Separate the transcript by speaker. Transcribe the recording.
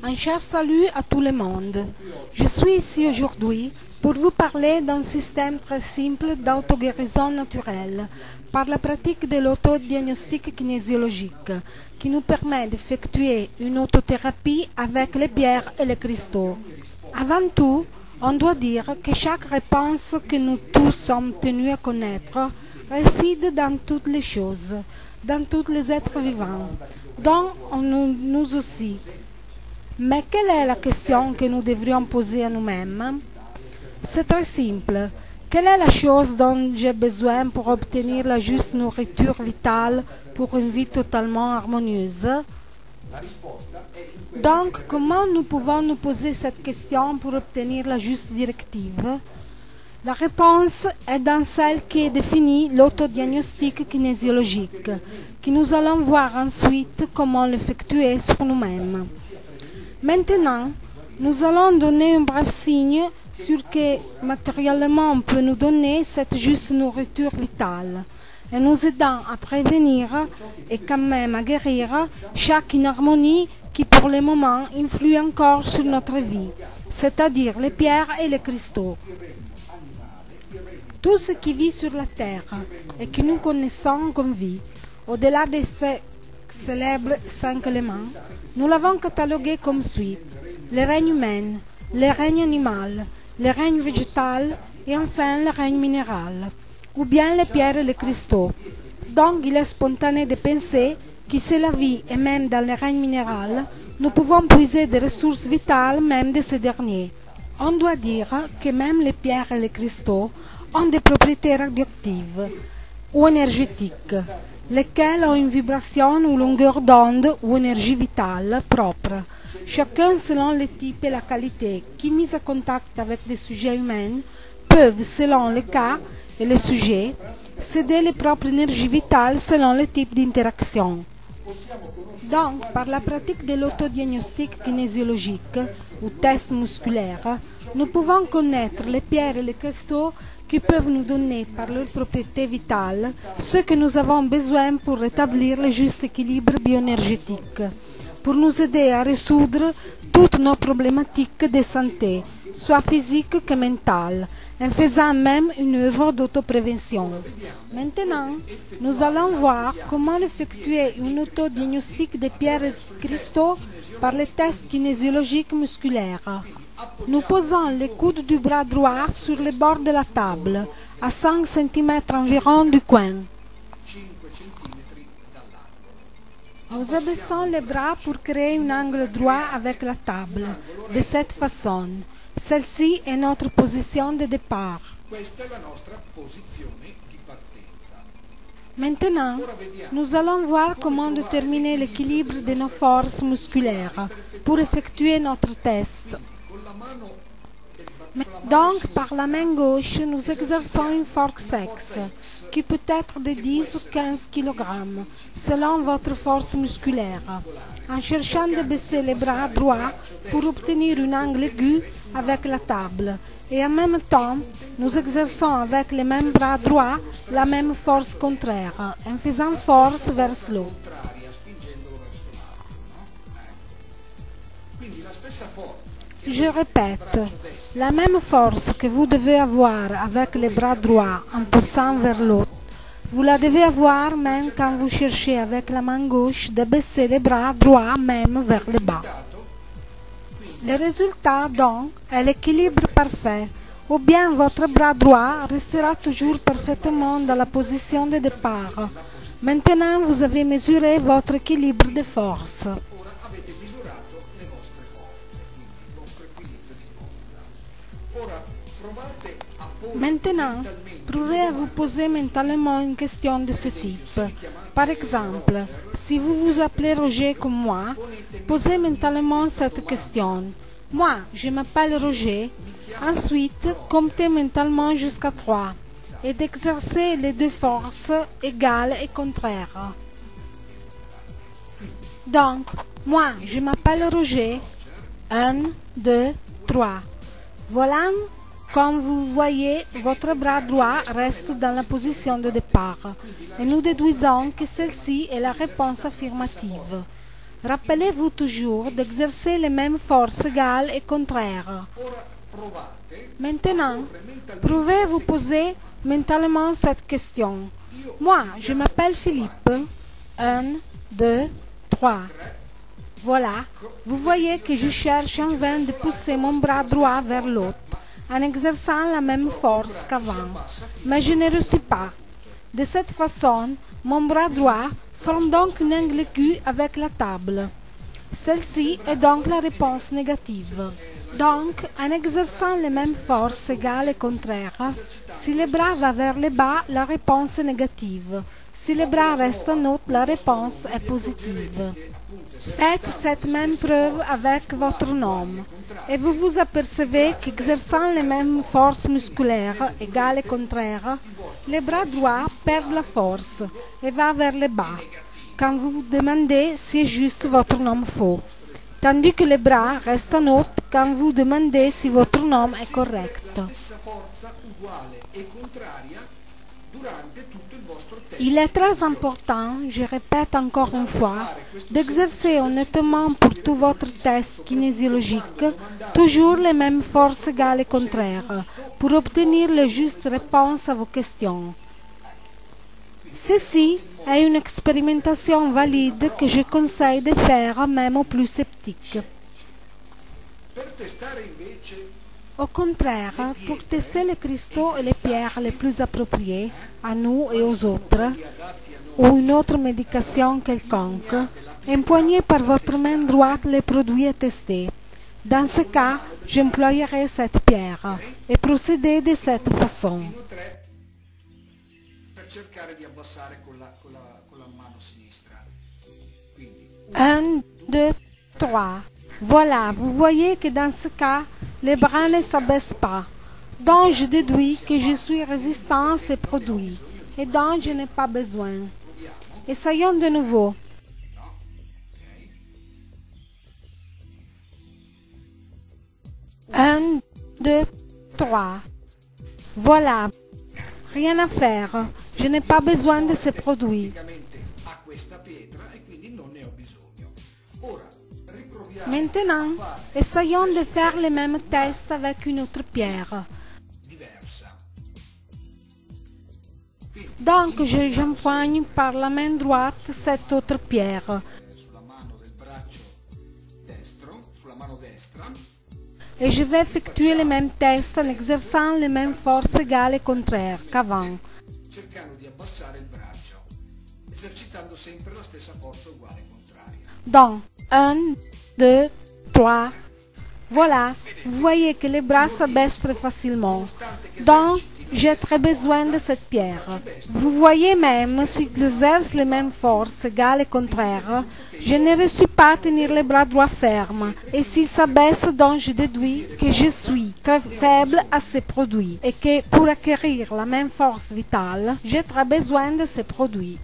Speaker 1: Un cher salut à tout le monde. Je suis ici aujourd'hui pour vous parler d'un système très simple d'auto-guérison naturelle par la pratique de l'autodiagnostic kinésiologique qui nous permet d'effectuer une autothérapie avec les pierres et les cristaux. Avant tout, on doit dire que chaque réponse que nous tous sommes tenus à connaître réside dans toutes les choses, dans tous les êtres vivants, dont nous aussi. Mais quelle est la question que nous devrions poser à nous-mêmes? C'est très simple. Quelle est la chose dont j'ai besoin pour obtenir la juste nourriture vitale pour une vie totalement harmonieuse? Donc, comment nous pouvons nous poser cette question pour obtenir la juste directive? La réponse est dans celle qui est définie l'autodiagnostic kinésiologique, que nous allons voir ensuite comment l'effectuer sur nous-mêmes. Maintenant, nous allons donner un bref signe sur que matériellement on peut nous donner cette juste nourriture vitale, et nous aidant à prévenir et quand même à guérir chaque inharmonie qui pour le moment influe encore sur notre vie, c'est-à-dire les pierres et les cristaux. Tout ce qui vit sur la terre et que nous connaissons comme vie, au-delà de ces célèbres 5 éléments, nous l'avons catalogué comme suit: le règne humain, le règne animal, le règne végétal et enfin le règne minéral, ou bien les pierres et les cristaux. Donc il est spontané de penser que c'est la vie et même dans le règne minéral, nous pouvons puiser des ressources vitales même de ces derniers. On doit dire que même les pierres et les cristaux ont des propriétés radioactives ou énergétiques, lesquelles ont une vibration ou longueur d'onde ou énergie vitale propre, chacun selon le type et la qualité, qui, mis en contact avec des sujets humains, peuvent, selon le cas et le sujet, céder les propres énergies vitales selon le type d'interaction. Donc, par la pratique de l'autodiagnostic kinésiologique ou test musculaire, nous pouvons connaître les pierres et les cristaux qui peuvent nous donner par leurs propriétés vitales ce que nous avons besoin pour rétablir le juste équilibre bioénergétique, pour nous aider à résoudre toutes nos problématiques de santé, soit physiques que mentales, en faisant même une œuvre d'autoprévention. Maintenant, nous allons voir comment effectuer un autodiagnostic des pierres et cristaux par les tests kinésiologiques musculaires. Nous posons les coudes du bras droit sur le bord de la table, à 5 cm environ du coin. Nous abaissons les bras pour créer un angle droit avec la table, de cette façon. Celle-ci est notre position de départ. Maintenant, nous allons voir comment déterminer l'équilibre de nos forces musculaires pour effectuer notre test. Donc, par la main gauche, nous exerçons une forceps qui peut être de 10 ou 15 kg, selon votre force musculaire, en cherchant de baisser les bras droits pour obtenir un angle aigu avec la table. Et en même temps, nous exerçons avec les mêmes bras droits la même force contraire, en faisant force vers l'autre. Je répète, la même force que vous devez avoir avec les bras droits en poussant vers l'autre, vous la devez avoir même quand vous cherchez avec la main gauche de baisser les bras droits même vers le bas. Le résultat donc est l'équilibre parfait, ou bien votre bras droit restera toujours parfaitement dans la position de départ. Maintenant, vous avez mesuré votre équilibre de force. Maintenant, prouvez à vous poser mentalement une question de ce type. Par exemple, si vous vous appelez Roger comme moi, posez mentalement cette question. Moi, je m'appelle Roger. Ensuite, comptez mentalement jusqu'à 3 et d'exercer les deux forces égales et contraires. Donc, moi, je m'appelle Roger. 1, 2, 3. Voilà. Comme vous voyez, votre bras droit reste dans la position de départ et nous déduisons que celle-ci est la réponse affirmative. Rappelez-vous toujours d'exercer les mêmes forces égales et contraires. Maintenant, prouvez vous poser mentalement cette question. Moi, je m'appelle Philippe. 1, 2, 3. Voilà, vous voyez que je cherche en vain de pousser mon bras droit vers l'autre, en exerçant la même force qu'avant. Mais je ne réussis pas. De cette façon, mon bras droit forme donc un angle aigu avec la table. Celle-ci est donc la réponse négative. Donc, en exerçant les mêmes forces égales et contraires, si le bras va vers le bas, la réponse est négative. Si le bras reste en haut, la réponse est positive. Faites cette même preuve avec votre nom et vous vous apercevez qu'exerçant les mêmes forces musculaires égales et contraires, le bras droit perd la force et va vers le bas quand vous vous demandez si est juste votre nom faux, tandis que le bras reste en haut quand vous demandez si votre nom est correct. Il est très important, je répète encore une fois, d'exercer honnêtement pour tout votre test kinésiologique toujours les mêmes forces égales et contraires pour obtenir les justes réponses à vos questions. Ceci est une expérimentation valide que je conseille de faire même aux plus sceptiques. Au contraire, pour tester les cristaux et les pierres les plus appropriés à nous et aux autres, ou une autre médication quelconque, empoignez par votre main droite les produits à tester. Dans ce cas, j'employerai cette pierre et procédez de cette façon. 1, 2, 3. Voilà, vous voyez que dans ce cas, les bras ne s'abaissent pas. Donc je déduis que je suis résistant à ces produits et donc je n'ai pas besoin. Essayons de nouveau. 1, 2, 3. Voilà, rien à faire. Je n'ai pas besoin de ces produits. Maintenant, essayons de faire le même test avec une autre pierre. Donc, j'empoigne par la main droite cette autre pierre. Et je vais effectuer le même test en exerçant les mêmes forces égales et contraires qu'avant. Donc, 1, 2, 3. Voilà, vous voyez que les bras s'abaissent très facilement. Donc, j'ai très besoin de cette pierre. Vous voyez même, si j'exerce les mêmes forces égales et contraires, je ne réussis pas à tenir les bras droits fermes. Et s'ils s'abaissent, donc je déduis que je suis très faible à ces produits et que pour acquérir la même force vitale, j'ai très besoin de ces produits.